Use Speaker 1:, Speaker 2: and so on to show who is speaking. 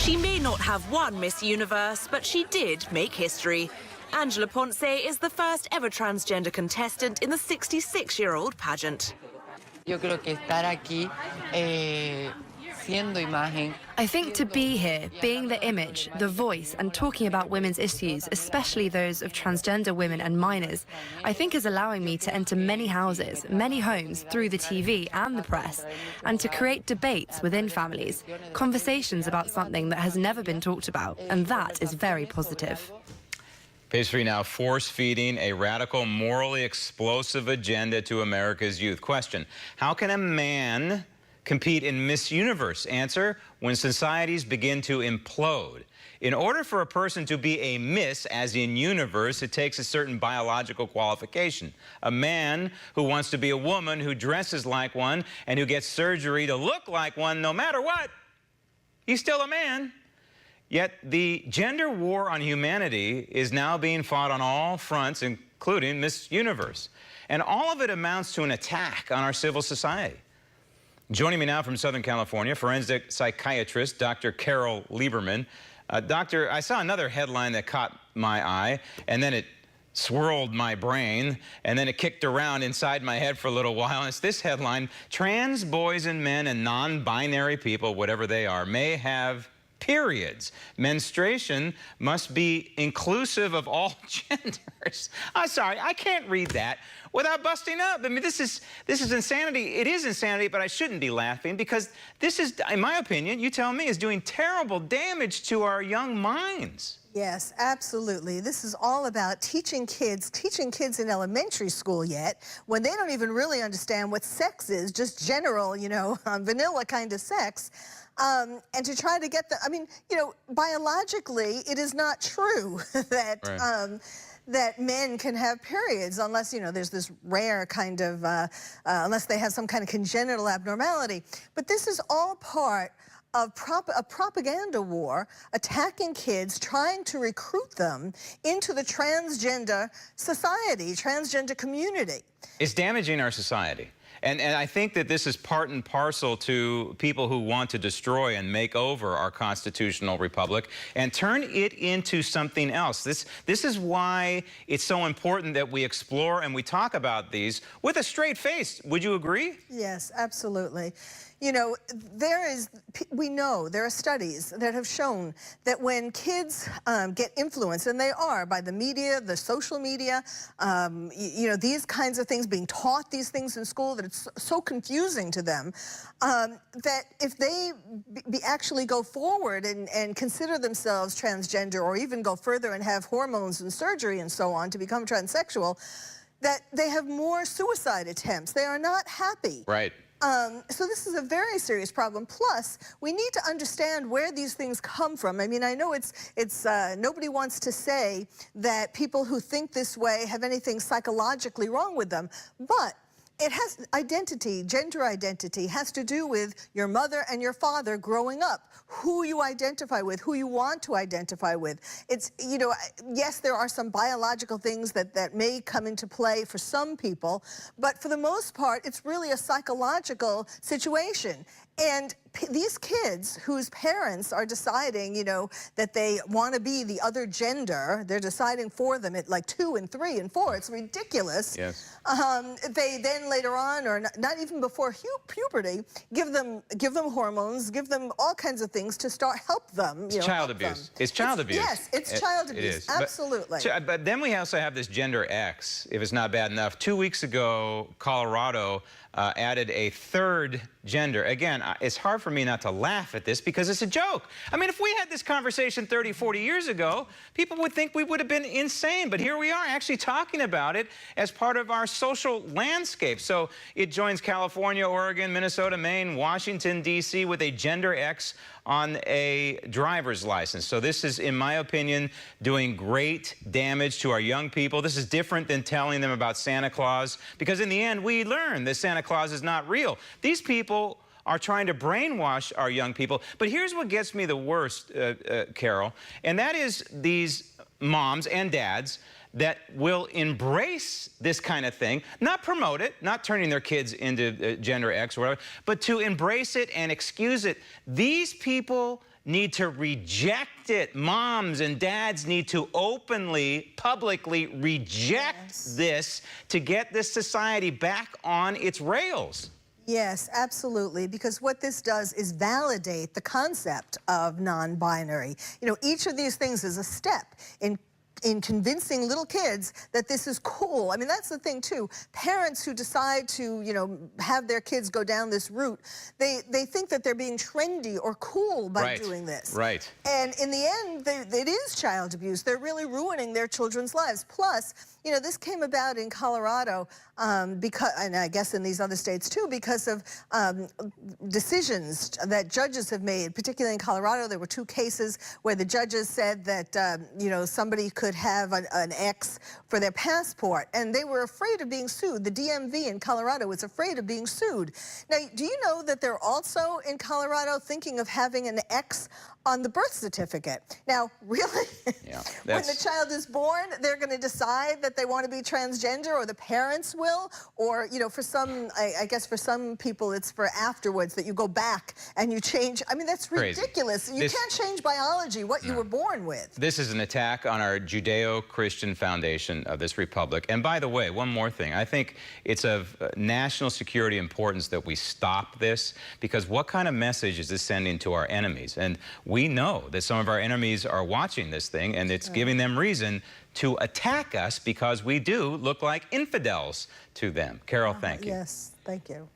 Speaker 1: She may not have won Miss Universe, but she did make history. Angela Ponce is the first ever transgender contestant in the 66-year-old pageant.
Speaker 2: Yo creo que estar aquí, siendo imagen.
Speaker 3: I think to be here, being the image, the voice, and talking about women's issues, especially those of transgender women and minors, I think is allowing me to enter many houses, many homes through the TV and the press, and to create debates within families, conversations about something that has never been talked about, and that is very positive.
Speaker 4: Page 3 now, force-feeding a radical, morally explosive agenda to America's youth. Question, how can a man compete in Miss Universe? Answer, when societies begin to implode. In order for a person to be a Miss, as in universe, it takes a certain biological qualification. A man who wants to be a woman, who dresses like one, and who gets surgery to look like one, no matter what, he's still a man. Yet the gender war on humanity is now being fought on all fronts, including Miss Universe. And all of it amounts to an attack on our civil society. Joining me now from Southern California, forensic psychiatrist Dr. Carole Lieberman. Doctor, I saw another headline that caught my eye, and then it swirled my brain, and then it kicked around inside my head for a little while. And it's this headline: trans boys and men and non-binary people, whatever they are, may have periods. Menstruation must be inclusive of all genders. I'm sorry, I can't read that without busting up. I mean, this is insanity. It is insanity, but I shouldn't be laughing, because this is, in my opinion, you tell me, is doing terrible damage to our young minds.
Speaker 5: Yes, absolutely. This is all about teaching kids in elementary school yet, when they don't even really understand what sex is, just general, you know, vanilla kind of sex. And to try to get the, I mean, you know, biologically, it is not true that, right, that men can have periods unless, you know, there's this rare kind of, unless they have some kind of congenital abnormality. But this is all part of a propaganda war attacking kids, trying to recruit them into the transgender society, transgender community.
Speaker 4: It's damaging our society. And I think that this is part and parcel to people who want to destroy and make over our constitutional republic and turn it into something else. This is why it's so important that we explore and we talk about these with a straight face. Would you agree?
Speaker 5: Yes, absolutely. You know, we know there are studies that have shown that when kids get influenced, and they are by the media, the social media, you know, these kinds of things, being taught these things in school, that it's so confusing to them, that if they actually go forward and consider themselves transgender, or even go further and have hormones and surgery and so on to become transsexual, that they have more suicide attempts. They are not happy.
Speaker 4: Right.
Speaker 5: So this is a very serious problem. Plus, we need to understand where these things come from. I mean, I know nobody wants to say that people who think this way have anything psychologically wrong with them, but it has identity, gender identity, has to do with your mother and your father growing up, who you identify with, who you want to identify with. It's, you know, yes, there are some biological things that may come into play for some people, but for the most part, it's really a psychological situation. And these kids whose parents are deciding, you know, that they want to be the other gender, they're deciding for them at like 2 and 3 and 4. It's ridiculous.
Speaker 4: Yes.
Speaker 5: They then later on, or not even before puberty, give them hormones, give them all kinds of things to help them.
Speaker 4: It's child abuse. It's child abuse.
Speaker 5: Yes, it's child abuse. It is. Absolutely.
Speaker 4: But then we also have this gender X, if it's not bad enough. 2 weeks ago, Colorado added a third gender. Again, it's hard for me not to laugh at this because it's a joke. I mean, if we had this conversation 30, 40 years ago, people would think we would have been insane. But here we are actually talking about it as part of our social landscape. So it joins California, Oregon, Minnesota, Maine, Washington, D.C. with a gender X on a driver's license. So this is, in my opinion, doing great damage to our young people. This is different than telling them about Santa Claus, because in the end, we learn that Santa Claus is not real. These people are trying to brainwash our young people. But here's what gets me the worst, Carole, and that is these moms and dads that will embrace this kind of thing, not promote it, not turning their kids into gender X or whatever, but to embrace it and excuse it. These people need to reject it. Moms and dads need to openly, publicly reject this to get this society back on its rails.
Speaker 5: Yes, absolutely, because what this does is validate the concept of non-binary. You know, each of these things is a step in convincing little kids that this is cool. I mean, that's the thing too. Parents who decide to, you know, have their kids go down this route, they think that they're being trendy or cool by doing this.
Speaker 4: Right.
Speaker 5: And in the end, it is child abuse. They're really ruining their children's lives. Plus, you know, this came about in Colorado because, and I guess in these other states too, because of decisions that judges have made. Particularly in Colorado, there were 2 cases where the judges said that, you know, somebody could have an X for their passport, and they were afraid of being sued. The DMV in Colorado was afraid of being sued. Now, do you know that they're also in Colorado thinking of having an X on the birth certificate? Now, really?
Speaker 4: Yeah,
Speaker 5: when the child is born, they're going to decide that they want to be transgender, or the parents will, or, you know, for some, I guess for some people, it's for afterwards that you go back and you change. I mean, that's ridiculous. You can't change biology, what you were born with.
Speaker 4: This is an attack on our Judeo-Christian foundation of this republic. And by the way, one more thing. I think it's of national security importance that we stop this, because what kind of message is this sending to our enemies? And we know that some of our enemies are watching this thing, and it's giving them reason to attack us because we do look like infidels to them. Carole, thank you.
Speaker 5: Yes, thank you.